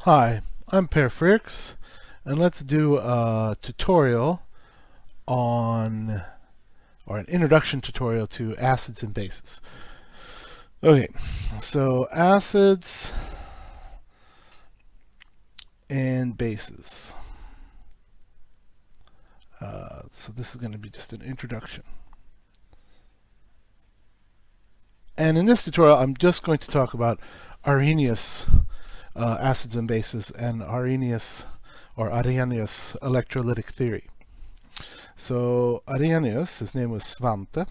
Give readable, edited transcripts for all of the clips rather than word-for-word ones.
Hi, I'm Per and let's do a tutorial on, or an introduction tutorial to acids and bases. Okay, so acids and bases. So this is going to be just an introduction. And in this tutorial, I'm just going to talk about Arrhenius acids and bases and Arrhenius electrolytic theory. So Arrhenius, his name was Svante,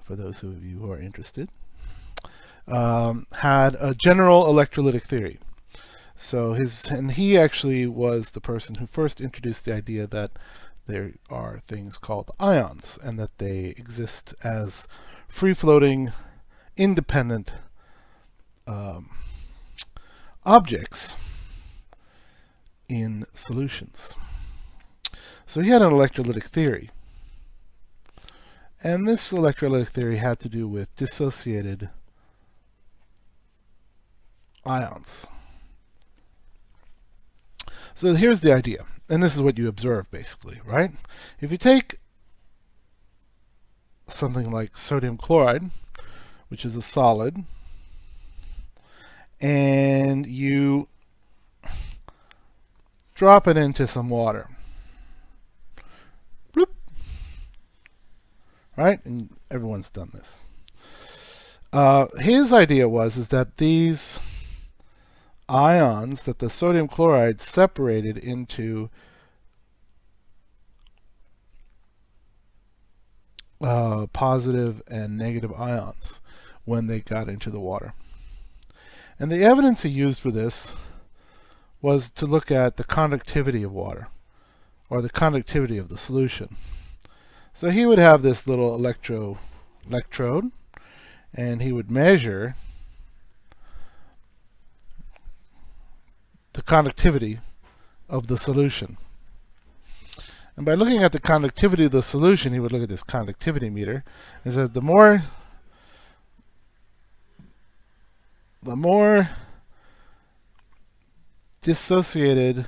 for those of you who are interested, had a general electrolytic theory. So he actually was the person who first introduced the idea that there are things called ions and that they exist as free-floating, independent objects in solutions. So he had an electrolytic theory. And this electrolytic theory had to do with dissociated ions. So here's the idea, and this is what you observe basically, right? If you take something like sodium chloride, which is a solid, and you drop it into some water, bloop, right? And everyone's done this. His idea was that these ions that the sodium chloride separated into positive and negative ions when they got into the water. And the evidence he used for this was to look at the conductivity of water, or the conductivity of the solution. So he would have this little electrode, and he would measure the conductivity of the solution. And by looking at the conductivity of the solution, he would look at this conductivity meter and said the more dissociated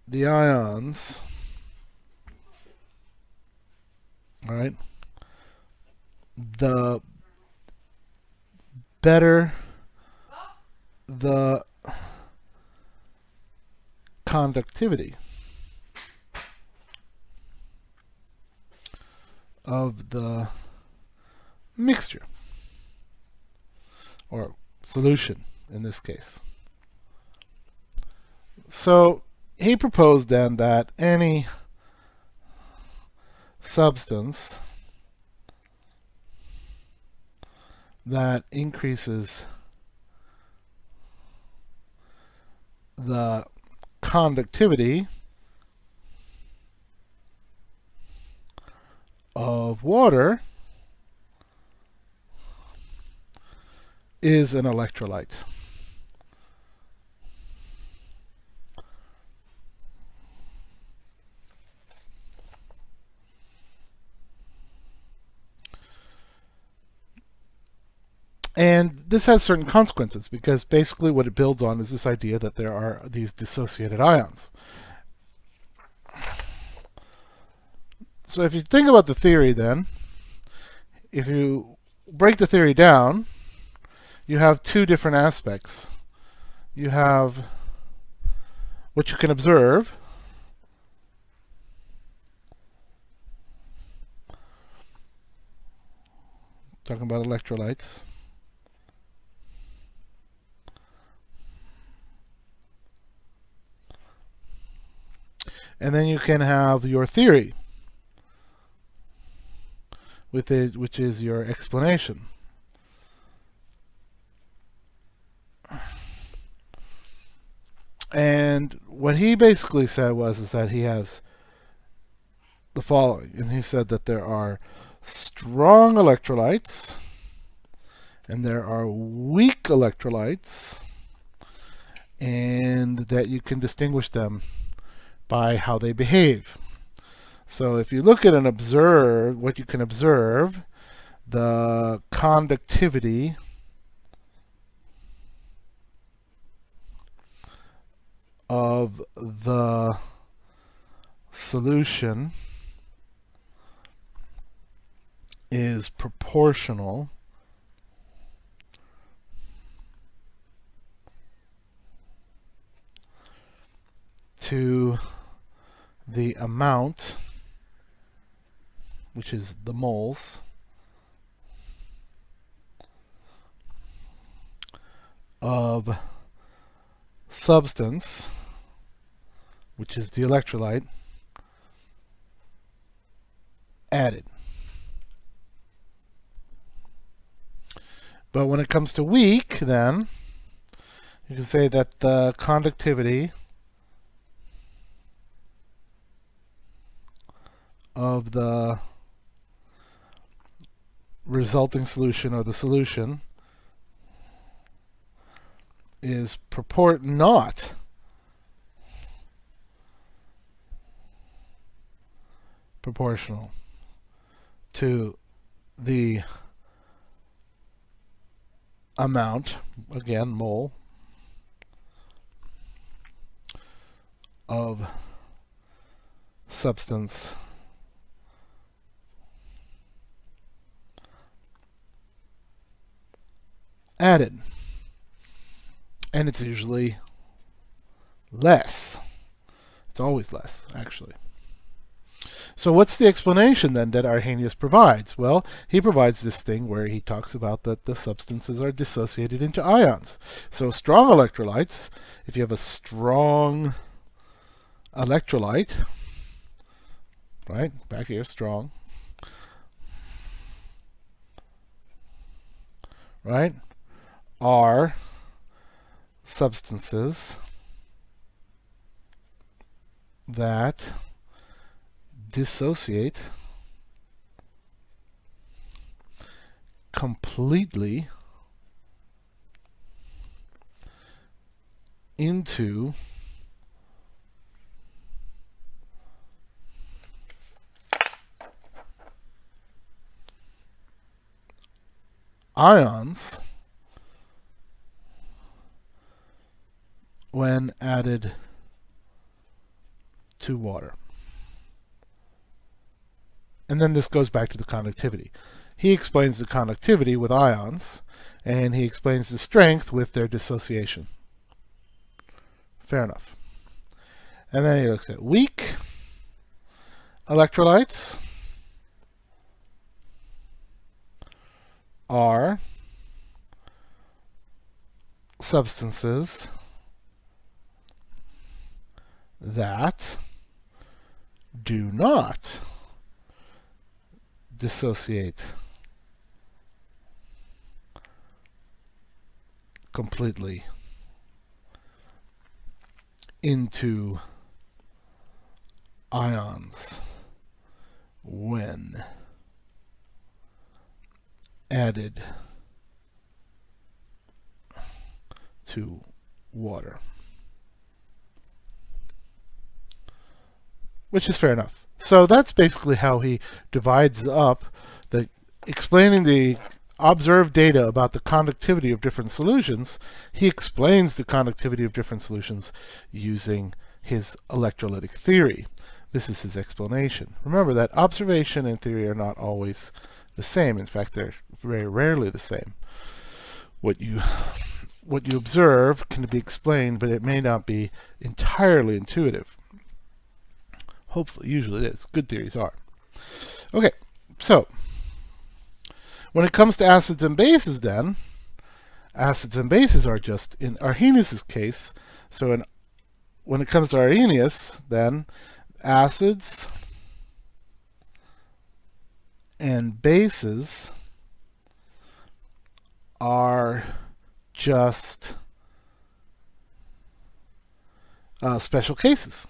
the ions, all right, the better the conductivity of the mixture, or solution in this case. So he proposed then that any substance that increases the conductivity of water is an electrolyte. And this has certain consequences, because basically what it builds on is this idea that there are these dissociated ions. So if you think about the theory then, if you break the theory down, you have two different aspects. You have what you can observe, talking about electrolytes, and then you can have your theory, which is your explanation. And what he basically said is that he has the following, and he said that there are strong electrolytes and there are weak electrolytes, and that you can distinguish them by how they behave. So if you look at and observe what you can observe, the conductivity of the solution is proportional to the amount, which is the moles, of substance, which is the electrolyte, added. But when it comes to weak, then, you can say that the conductivity of the resulting solution, or the solution, is not proportional to the amount, again mole, of substance added. And it's usually less. It's always less, actually. So what's the explanation then that Arrhenius provides? Well, he provides this thing where he talks about that the substances are dissociated into ions. So strong electrolytes, if you have a strong electrolyte, right, back here, strong, right, are substances that dissociate completely into ions when added to water. And then this goes back to the conductivity. He explains the conductivity with ions, and he explains the strength with their dissociation. Fair enough. And then he looks at weak electrolytes are substances that do not dissociate completely into ions when added to water. Which is fair enough. So that's basically how he divides up the explaining the observed data about the conductivity of different solutions. He explains the conductivity of different solutions using his electrolytic theory. This is his explanation. Remember that observation and theory are not always the same. In fact, they're very rarely the same. What you observe can be explained, but it may not be entirely intuitive. Hopefully, usually it is. Good theories are. Okay, so when it comes to acids and bases, then, acids and bases are just, in Arrhenius' case, so when it comes to Arrhenius, then, acids and bases are just special cases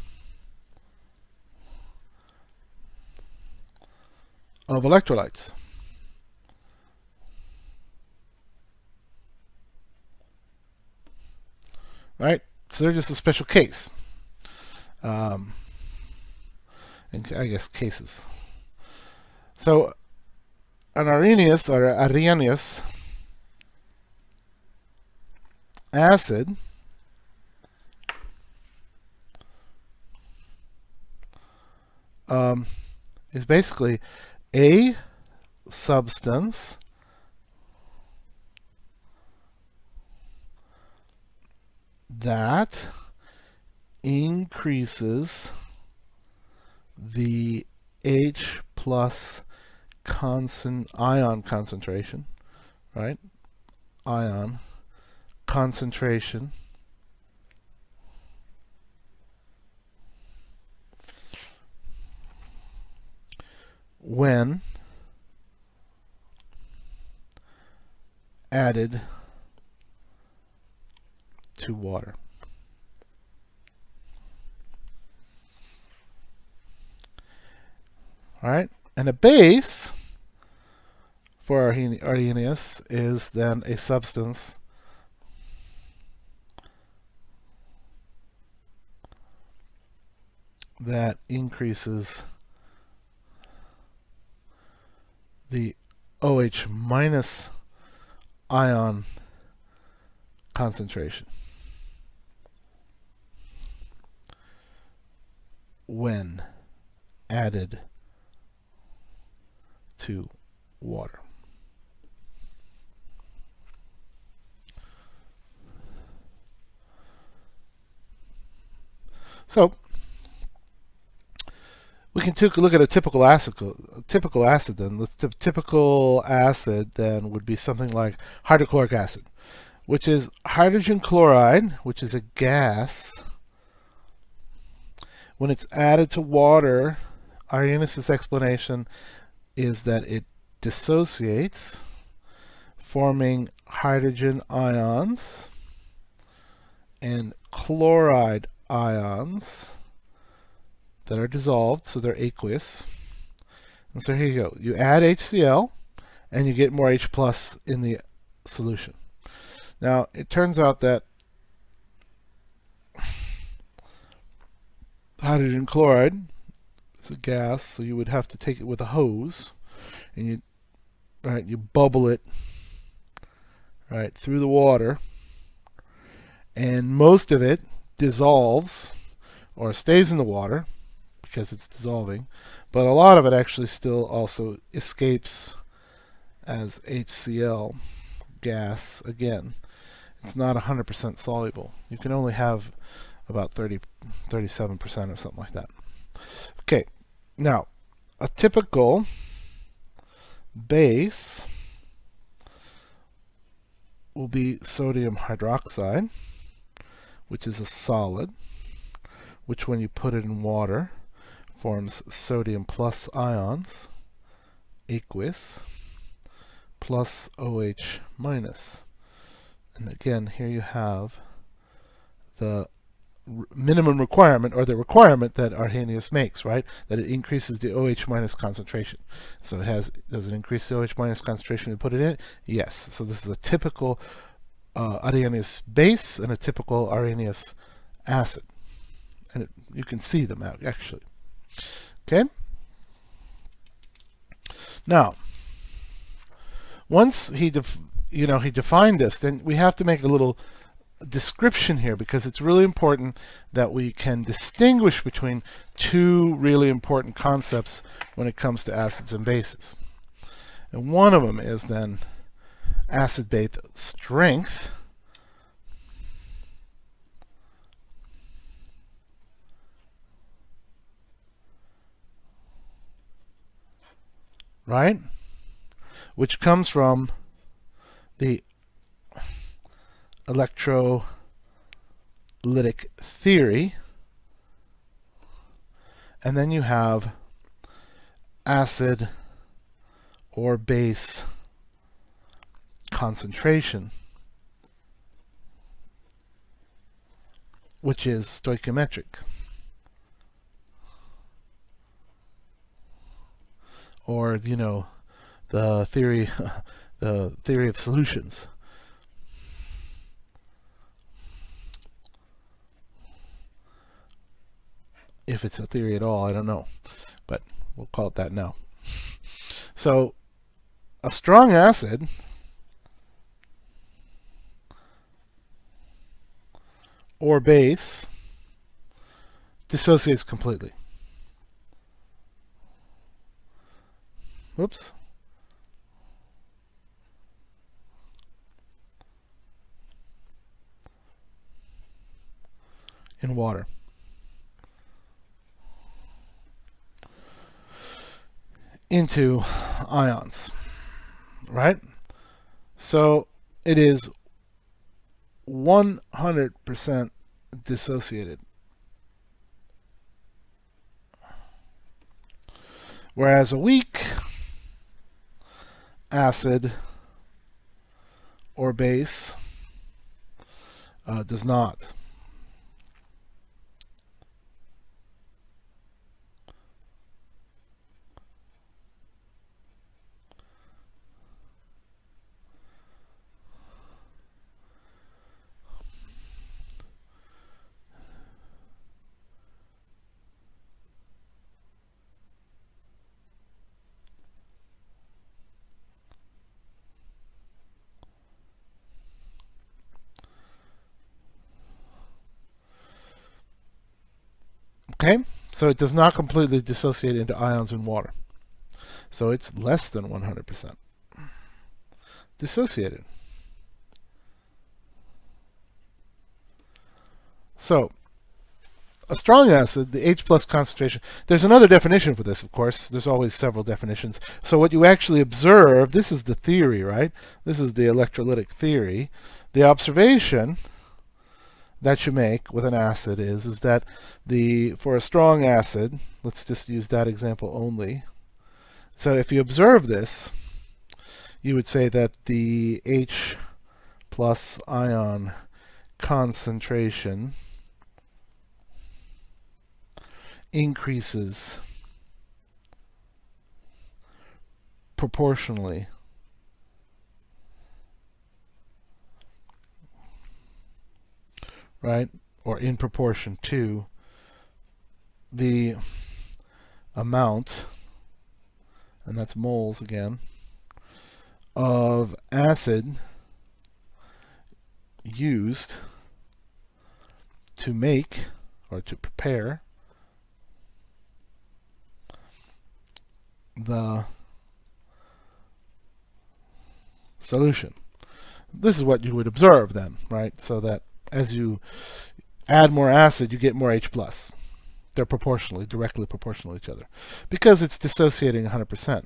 of electrolytes. Right? So they're just a special case. And I guess cases. So an Arrhenius or Arrhenius acid is basically a substance that increases the H plus ion concentration, right? Ion concentration when added to water. All right, and a base for Arrhenius is then a substance that increases the OH minus ion concentration when added to water. So we can take a look at a typical acid. Typical acid then. The typical acid then would be something like hydrochloric acid, which is hydrogen chloride, which is a gas. When it's added to water, Arrhenius' explanation is that it dissociates, forming hydrogen ions and chloride ions that are dissolved, so they're aqueous. And so here you go. You add HCl, and you get more H plus in the solution. Now, it turns out that hydrogen chloride is a gas, so you would have to take it with a hose, and you bubble it right through the water, and most of it dissolves or stays in the water because it's dissolving, but a lot of it actually still also escapes as HCl gas. Again, it's not 100% soluble. You can only have about 37% or something like that. Okay, now a typical base will be sodium hydroxide, which is a solid, which when you put it in water forms sodium plus ions, aqueous, plus OH minus. And again, here you have the minimum requirement, or the requirement that Arrhenius makes, right? That it increases the OH minus concentration. So does it increase the OH minus concentration and put it in? Yes. So this is a typical Arrhenius base and a typical Arrhenius acid. And you can see them out actually. Okay. Now, once he defined this, then we have to make a little description here, because it's really important that we can distinguish between two really important concepts when it comes to acids and bases. And one of them is then acid-base strength, right? Which comes from the electrolytic theory. And then you have acid or base concentration, which is stoichiometric. Or, the theory of solutions. If it's a theory at all, I don't know, but we'll call it that now. So a strong acid or base dissociates completely. Whoops. In water. Into ions, right? So it is 100% dissociated. Whereas a weak acid or base does not. Okay, so it does not completely dissociate into ions in water. So it's less than 100% dissociated. So a strong acid, the H plus concentration, there's another definition for this, of course. There's always several definitions. So what you actually observe, this is the theory, right? This is the electrolytic theory. The observation that you make with an acid is that for a strong acid, let's just use that example only. So if you observe this, you would say that the H plus ion concentration increases proportionally right, or in proportion to the amount, and that's moles again, of acid used to make or to prepare the solution. This is what you would observe then, right? So that as you add more acid, you get more H plus. They're directly proportional to each other, because it's dissociating 100%.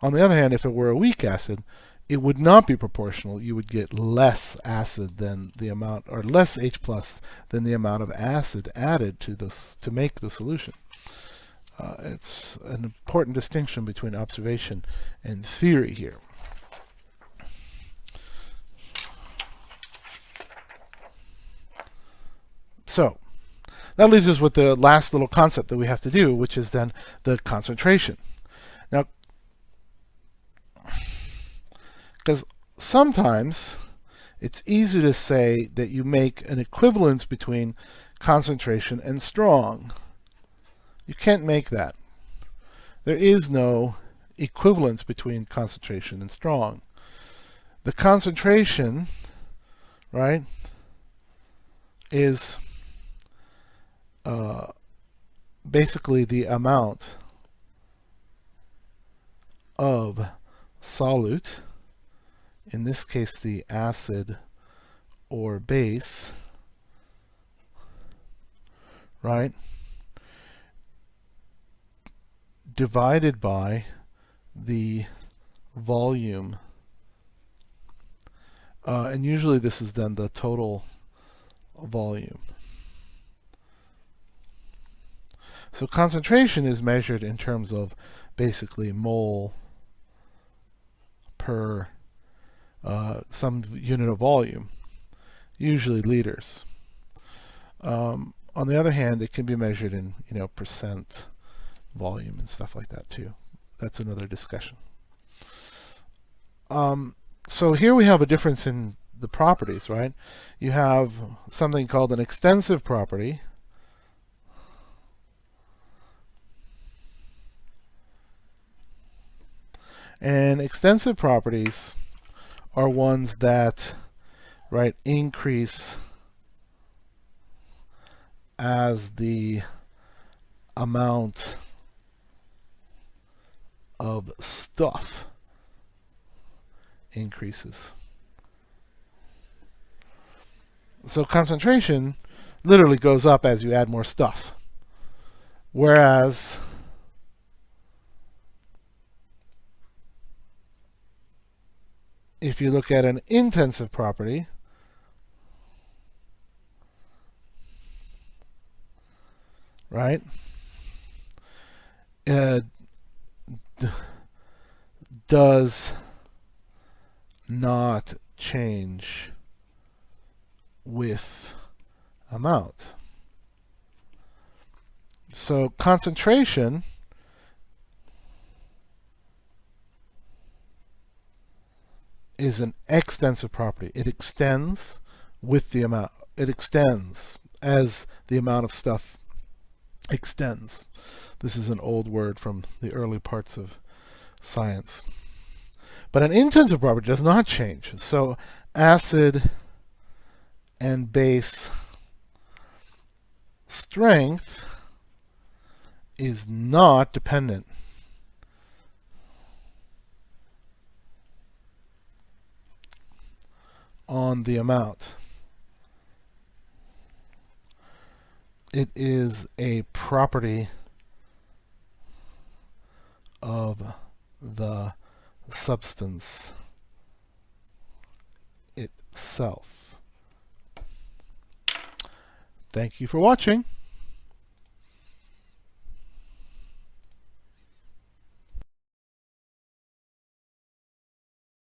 On the other hand, if it were a weak acid, it would not be proportional. You would get less acid than the amount, or less H plus than the amount of acid added to this to make the solution. It's an important distinction between observation and theory here. So that leaves us with the last little concept that we have to do, which is then the concentration. Now, because sometimes it's easy to say that you make an equivalence between concentration and strong. You can't make that. There is no equivalence between concentration and strong. The concentration, right, is basically the amount of solute, in this case the acid or base, right, divided by the volume. And usually this is then the total volume. So concentration is measured in terms of basically mole per some unit of volume, usually liters. On the other hand, it can be measured in percent volume and stuff like that too. That's another discussion. So here we have a difference in the properties, right? You have something called an extensive property, and extensive properties are ones that, right, increase as the amount of stuff increases. So concentration literally goes up as you add more stuff. Whereas if you look at an intensive property, right, does not change with amount. So concentration is an extensive property. It extends with the amount. It extends as the amount of stuff extends. This is an old word from the early parts of science. But an intensive property does not change. So acid and base strength is not dependent on the amount. It is a property of the substance itself. Thank you for watching.